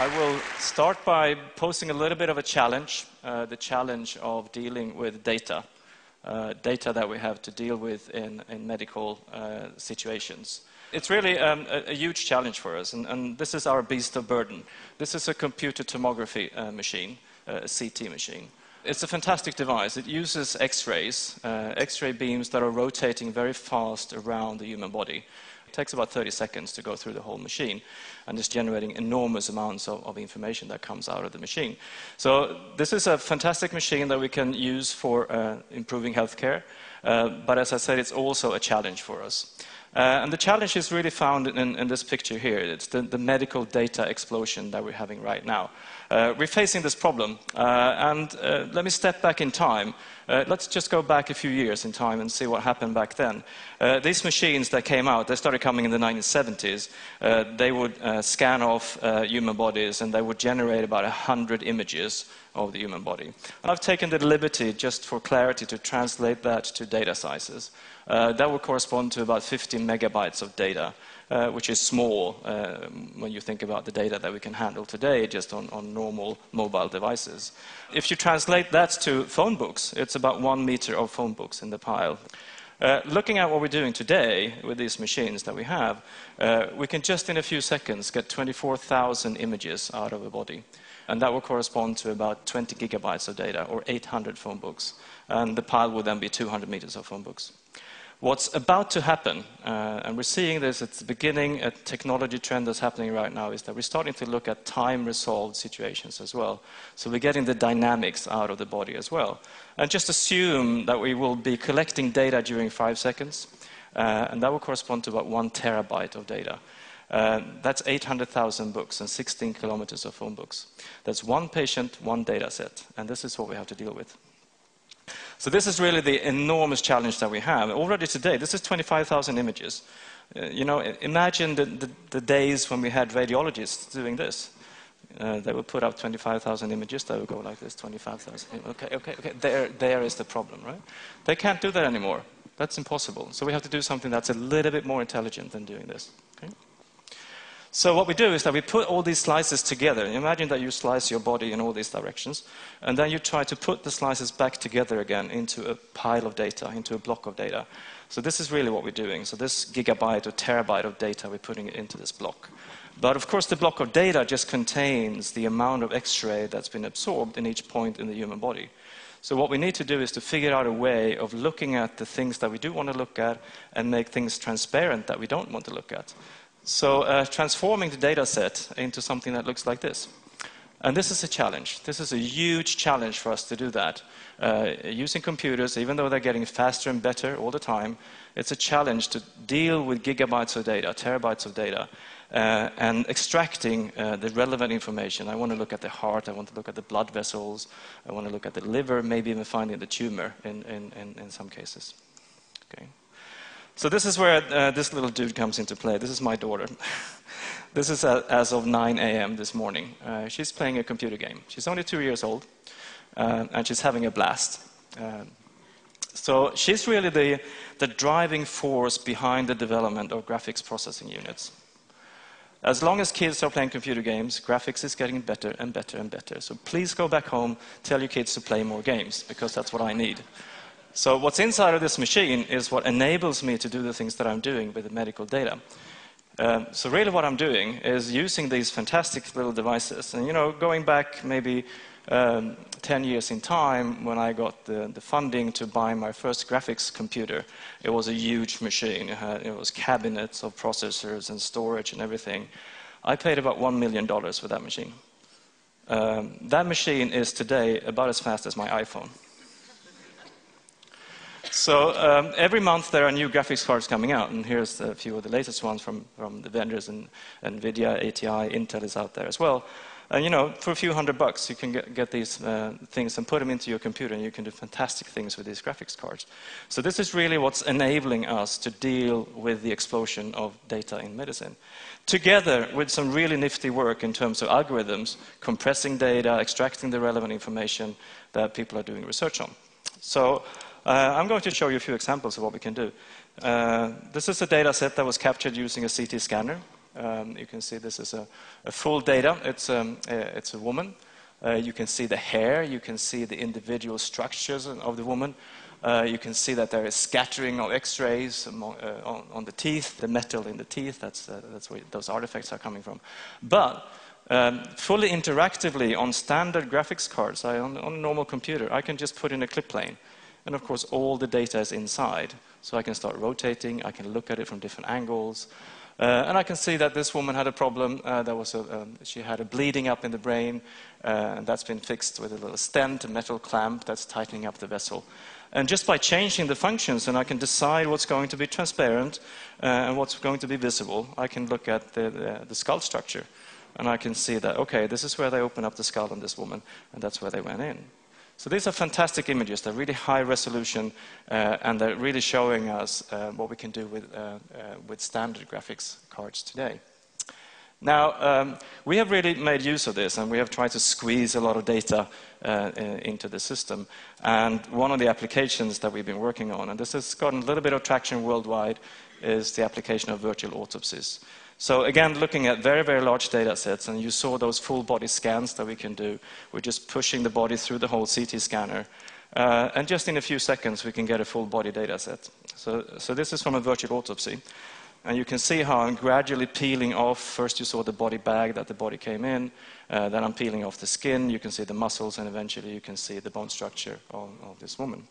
I will start by posing a little bit of a challenge, the challenge of dealing with data, data that we have to deal with in medical situations. It's really a huge challenge for us, and this is our beast of burden. This is a computer tomography machine, a CT machine. It's a fantastic device. It uses X-rays, X-ray beams that are rotating very fast around the human body. It takes about 30 seconds to go through the whole machine, and it's generating enormous amounts of information that comes out of the machine. So this is a fantastic machine that we can use for improving healthcare, but as I said, it's also a challenge for us. And the challenge is really found in this picture here. It's the medical data explosion that we're having right now. We're facing this problem, and let me step back in time. Let's just go back a few years in time and see what happened back then. These machines that came out, they started coming in the 1970s. They would scan off human bodies, and they would generate about 100 images of the human body. And I've taken the liberty, just for clarity, to translate that to data sizes. That would correspond to about 50 megabytes of data, which is small when you think about the data that we can handle today just on normal mobile devices. If you translate that to phone books, it's about 1 meter of phone books in the pile. Looking at what we're doing today with these machines that we have, we can just in a few seconds get 24,000 images out of a body. And that will correspond to about 20 gigabytes of data, or 800 phone books. And the pile would then be 200 meters of phone books. What's about to happen, and we're seeing this at the beginning, a technology trend that's happening right now, is that we're starting to look at time-resolved situations as well. So we're getting the dynamics out of the body as well. And just assume that we will be collecting data during 5 seconds, and that will correspond to about 1 terabyte of data. That's 800,000 books and 16 kilometers of phone books. That's one patient, one data set, and this is what we have to deal with. So this is really the enormous challenge that we have. Already today, this is 25,000 images. You know, imagine the days when we had radiologists doing this. They would put up 25,000 images, they would go like this, 25,000. Okay, there is the problem, right? They can't do that anymore. That's impossible. So we have to do something that's a little bit more intelligent than doing this. Okay? So what we do is that we put all these slices together. Imagine that you slice your body in all these directions, and then you try to put the slices back together again into a pile of data, into a block of data. So this is really what we're doing. So this gigabyte or terabyte of data, we're putting it into this block. But of course, the block of data just contains the amount of X-ray that's been absorbed in each point in the human body. So what we need to do is to figure out a way of looking at the things that we do want to look at and make things transparent that we don't want to look at. So transforming the data set into something that looks like this. And this is a challenge. This is a huge challenge for us to do that. Using computers, even though they're getting faster and better all the time, it's a challenge to deal with gigabytes of data, terabytes of data, and extracting the relevant information. I want to look at the heart, I want to look at the blood vessels, I want to look at the liver, maybe even finding the tumor in some cases. Okay. So this is where this little dude comes into play. This is my daughter. This is as of 9 a.m. this morning. She's playing a computer game. She's only 2 years old, and she's having a blast. So she's really the driving force behind the development of graphics processing units. As long as kids are playing computer games, graphics is getting better and better and better. So please go back home, tell your kids to play more games, because that's what I need. So what's inside of this machine is what enables me to do the things that I'm doing with the medical data. So really what I'm doing is using these fantastic little devices. And, you know, going back maybe 10 years in time, when I got the funding to buy my first graphics computer, it was a huge machine. It was cabinets of processors and storage and everything. I paid about $1 million for that machine. That machine is today about as fast as my iPhone. So every month there are new graphics cards coming out, and here's a few of the latest ones from the vendors, and NVIDIA, ATI, Intel is out there as well. And you know, for a few $100 you can get these things and put them into your computer, and you can do fantastic things with these graphics cards. So this is really what's enabling us to deal with the explosion of data in medicine. Together with some really nifty work in terms of algorithms, compressing data, extracting the relevant information that people are doing research on. So I'm going to show you a few examples of what we can do. This is a data set that was captured using a CT scanner. You can see this is a full data. It's a woman. You can see the hair. You can see the individual structures of the woman. You can see that there is scattering of X-rays on the teeth, the metal in the teeth. That's where those artifacts are coming from. But fully interactively on standard graphics cards, on a normal computer, I can just put in a clip plane. And of course, all the data is inside. So I can start rotating. I can look at it from different angles. And I can see that this woman had a problem. She had a bleeding up in the brain. And that's been fixed with a little stent, a metal clamp that's tightening up the vessel. And just by changing the functions, and I can decide what's going to be transparent and what's going to be visible, I can look at the skull structure. And I can see that, okay, this is where they open up the skull on this woman, and that's where they went in. So these are fantastic images. They're really high resolution, and they're really showing us what we can do with standard graphics cards today. Now, we have really made use of this, and we have tried to squeeze a lot of data into the system. And one of the applications that we've been working on, and this has gotten a little bit of traction worldwide, is the application of virtual autopsies. So again, looking at very, very large data sets, and you saw those full body scans that we can do. We're just pushing the body through the whole CT scanner. And just in a few seconds, we can get a full body data set. So this is from a virtual autopsy. And you can see how I'm gradually peeling off. First you saw the body bag that the body came in. Then I'm peeling off the skin. You can see the muscles, and eventually you can see the bone structure of this woman.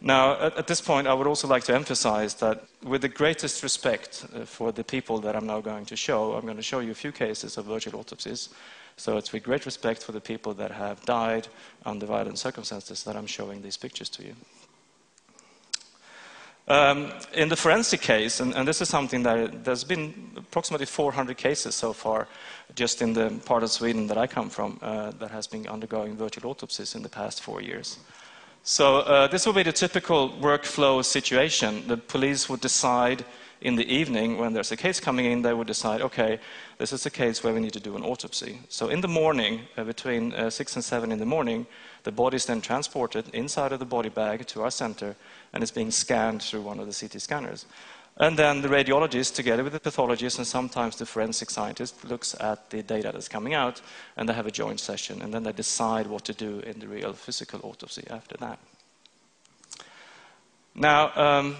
Now, at this point, I would also like to emphasize that with the greatest respect for the people that I'm now going to show, I'm going to show you a few cases of virtual autopsies. So it's with great respect for the people that have died under violent circumstances that I'm showing these pictures to you. In the forensic case, and this is something that there's been approximately 400 cases so far, just in the part of Sweden that I come from, that has been undergoing virtual autopsies in the past 4 years. So this will be the typical workflow situation. The police would decide in the evening, when there's a case coming in, they would decide, okay, this is a case where we need to do an autopsy. So in the morning, between 6 and 7 in the morning, the body is then transported inside of the body bag to our center, and it's being scanned through one of the CT scanners. And then the radiologist, together with the pathologist and sometimes the forensic scientist, looks at the data that's coming out, and they have a joint session, and then they decide what to do in the real physical autopsy after that. Now,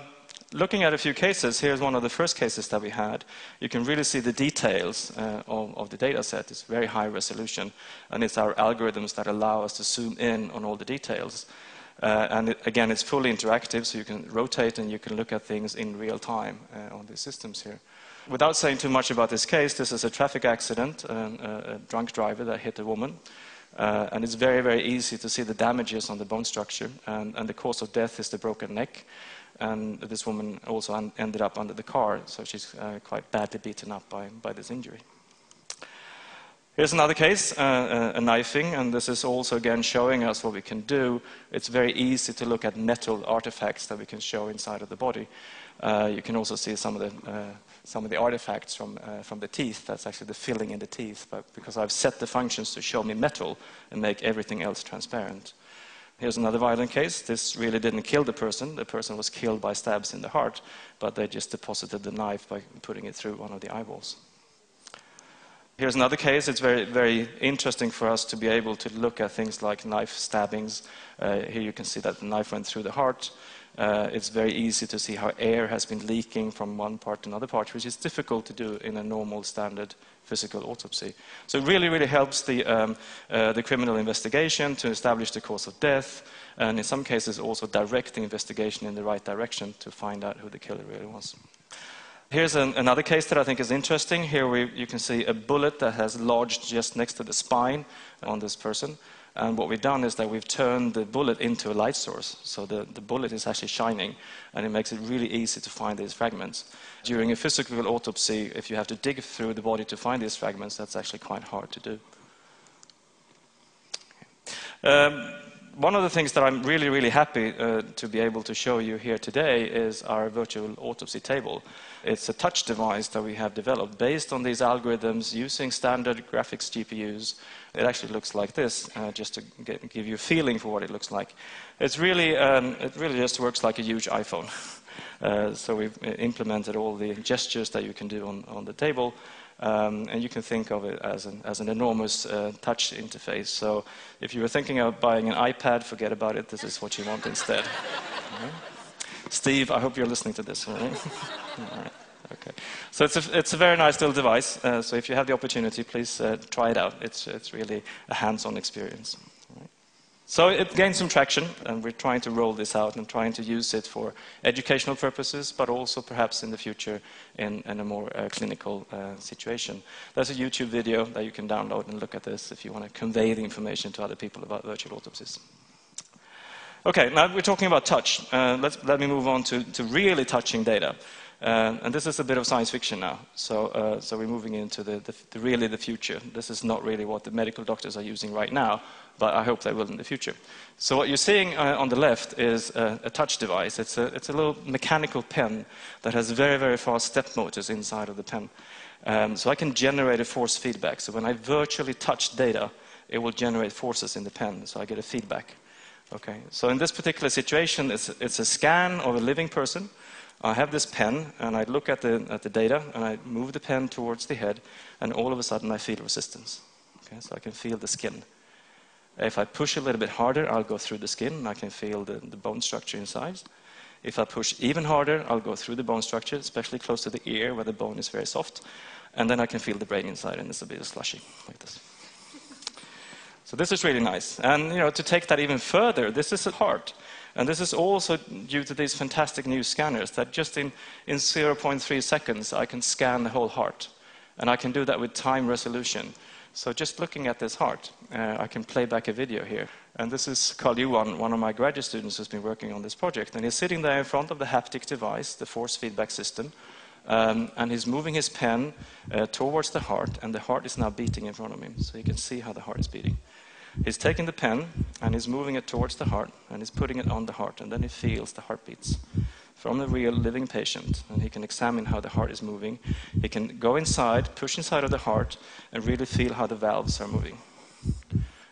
looking at a few cases, here's one of the first cases that we had. You can really see the details of the data set. It's very high resolution, and it's our algorithms that allow us to zoom in on all the details. And again, it's fully interactive, so you can rotate and you can look at things in real time on these systems here. Without saying too much about this case, this is a traffic accident, a drunk driver that hit a woman. And it's very, very easy to see the damages on the bone structure. And the cause of death is the broken neck. And this woman also ended up under the car, so she's quite badly beaten up by this injury. Here's another case, a knifing, and this is also again showing us what we can do. It's very easy to look at metal artifacts that we can show inside of the body. You can also see some of the artifacts from the teeth. That's actually the filling in the teeth, but because I've set the functions to show me metal and make everything else transparent. Here's another violent case. This really didn't kill the person. The person was killed by stabs in the heart, but they just deposited the knife by putting it through one of the eyeballs. Here's another case. It's very, very interesting for us to be able to look at things like knife stabbings. Here you can see that the knife went through the heart. It's very easy to see how air has been leaking from one part to another part, which is difficult to do in a normal standard physical autopsy. So it really, really helps the criminal investigation to establish the cause of death, and in some cases also direct the investigation in the right direction to find out who the killer really was. Here's another case that I think is interesting. Here you can see a bullet that has lodged just next to the spine on this person. And what we've done is that we've turned the bullet into a light source. So the bullet is actually shining, and it makes it really easy to find these fragments. During a physical autopsy, if you have to dig through the body to find these fragments, that's actually quite hard to do. one of the things that I'm really, really happy to be able to show you here today is our virtual autopsy table. It's a touch device that we have developed based on these algorithms using standard graphics GPUs. It actually looks like this, just to give you a feeling for what it looks like. It's really, it really just works like a huge iPhone. So we've implemented all the gestures that you can do on the table. And you can think of it as an enormous touch interface. So if you were thinking of buying an iPad, forget about it. This is what you want instead. Right. Steve, I hope you're listening to this. All right? All right. Okay. So it's a very nice little device. So if you have the opportunity, please try it out. It's really a hands-on experience. So it gained some traction, and we're trying to roll this out and trying to use it for educational purposes, but also perhaps in the future in a more clinical situation. There's a YouTube video that you can download and look at this if you want to convey the information to other people about virtual autopsies. Okay, now we're talking about touch. Let me move on to really touching data. And this is a bit of science fiction now. So we're moving into really the future. This is not really what the medical doctors are using right now, but I hope they will in the future. So what you're seeing on the left is a touch device. It's a little mechanical pen that has very, very fast step motors inside of the pen. So I can generate a force feedback. So when I virtually touch data, it will generate forces in the pen, so I get a feedback. Okay. So in this particular situation, it's a scan of a living person. I have this pen, and I look at the data, and I move the pen towards the head, and all of a sudden I feel resistance. Okay, so I can feel the skin. If I push a little bit harder, I'll go through the skin, and I can feel the bone structure inside. If I push even harder, I'll go through the bone structure, especially close to the ear, where the bone is very soft, and then I can feel the brain inside, and it's a bit slushy, like this. So this is really nice. And to take that even further, this is a heart. And this is also due to these fantastic new scanners that just in 0.3 seconds I can scan the whole heart. And I can do that with time resolution. So just looking at this heart, I can play back a video here. And this is Carl Johan, one of my graduate students who's been working on this project. And he's sitting there in front of the haptic device, the force feedback system. And he's moving his pen towards the heart, and the heart is now beating in front of him. So you can see how the heart is beating. He's taking the pen, and he's moving it towards the heart, and he's putting it on the heart, and then he feels the heartbeats from the real living patient, and he can examine how the heart is moving. He can go inside, push inside of the heart, and really feel how the valves are moving.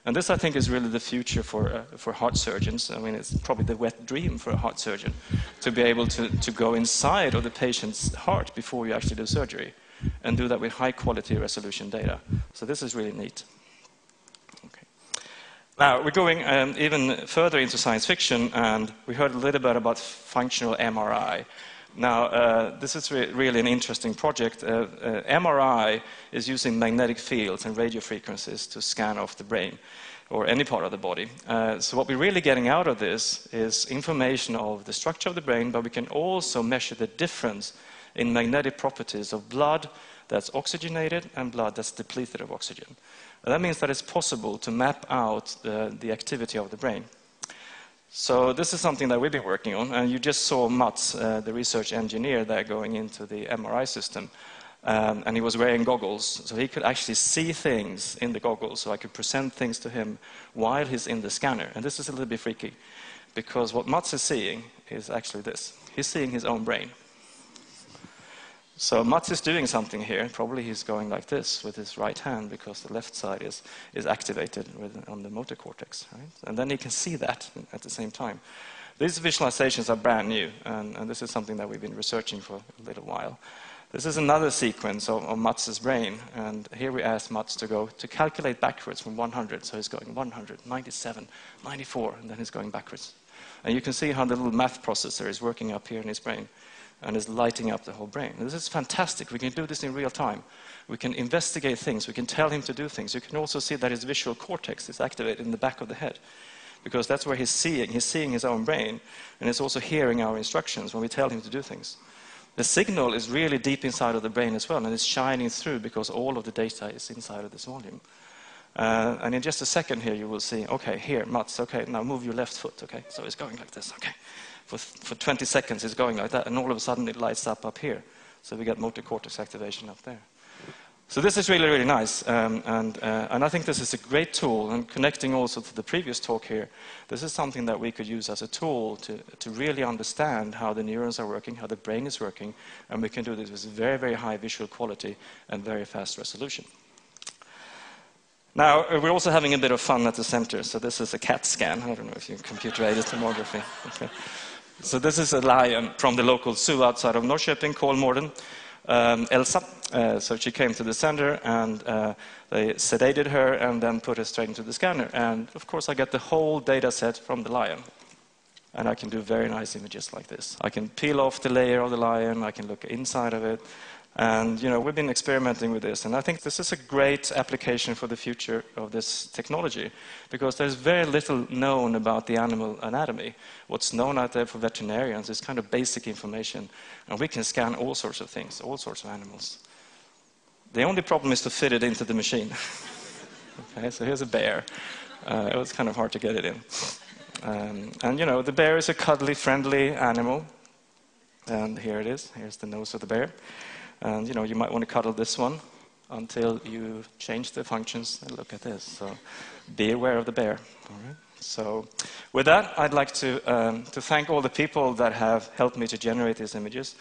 And this, I think, is really the future for heart surgeons. I mean, it's probably the wet dream for a heart surgeon, to be able to go inside of the patient's heart before you actually do surgery, and do that with high-quality resolution data. So this is really neat. Now, we're going even further into science fiction, and we heard a little bit about functional MRI. Now, this is really an interesting project. MRI is using magnetic fields and radio frequencies to scan off the brain, or any part of the body. So what we're really getting out of this is information of the structure of the brain, but we can also measure the difference in magnetic properties of blood that's oxygenated and blood that's depleted of oxygen. And that means that it's possible to map out the activity of the brain. So this is something that we've been working on, and you just saw Mats, the research engineer there, going into the MRI system, and he was wearing goggles, so he could actually see things in the goggles, so I could present things to him while he's in the scanner. And this is a little bit freaky, because what Mats is seeing is actually this. He's seeing his own brain. So Mats is doing something here. Probably he's going like this with his right hand, because the left side is activated on the motor cortex. Right? And then he can see that at the same time. These visualizations are brand new, and this is something that we've been researching for a little while. This is another sequence of Mats's brain, and here we asked Mats to calculate backwards from 100. So he's going 100, 97, 94, and then he's going backwards. And you can see how the little math processor is working up here in his brain, and is lighting up the whole brain. And this is fantastic. We can do this in real time. We can investigate things. We can tell him to do things. You can also see that his visual cortex is activated in the back of the head, because that's where he's seeing. He's seeing his own brain, and he's also hearing our instructions when we tell him to do things. The signal is really deep inside of the brain as well, and it's shining through because all of the data is inside of this volume. And in just a second here, you will see, okay, here, Mats, okay, now move your left foot, okay? So it's going like this, okay. For 20 seconds, it's going like that, and all of a sudden it lights up here. So we get motor cortex activation up there. So this is really, really nice, and I think this is a great tool, and connecting also to the previous talk here, this is something that we could use as a tool to really understand how the neurons are working, how the brain is working, and we can do this with very, very high visual quality and very fast resolution. Now, we're also having a bit of fun at the center, so this is a CAT scan. I don't know if you computer-aided tomography. Okay. So this is a lion from the local zoo outside of Norrköping, Kolmården. Elsa. So she came to the center, and they sedated her and then put her straight into the scanner. And of course, I get the whole data set from the lion. And I can do very nice images like this. I can peel off the layer of the lion, I can look inside of it. And, we've been experimenting with this. And I think this is a great application for the future of this technology, because there's very little known about the animal anatomy. What's known out there for veterinarians is kind of basic information. And we can scan all sorts of things, all sorts of animals. The only problem is to fit it into the machine. Okay, so here's a bear. It was kind of hard to get it in. And, the bear is a cuddly, friendly animal. And here it is. Here's the nose of the bear. And, you might want to cuddle this one until you change the functions and look at this. So be aware of the bear. All right. So with that, I'd like to thank all the people that have helped me to generate these images.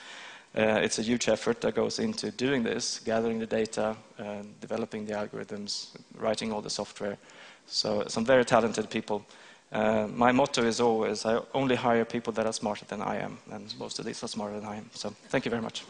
It's a huge effort that goes into doing this, gathering the data, developing the algorithms, writing all the software. So some very talented people. My motto is always, I only hire people that are smarter than I am. And most of these are smarter than I am. So thank you very much.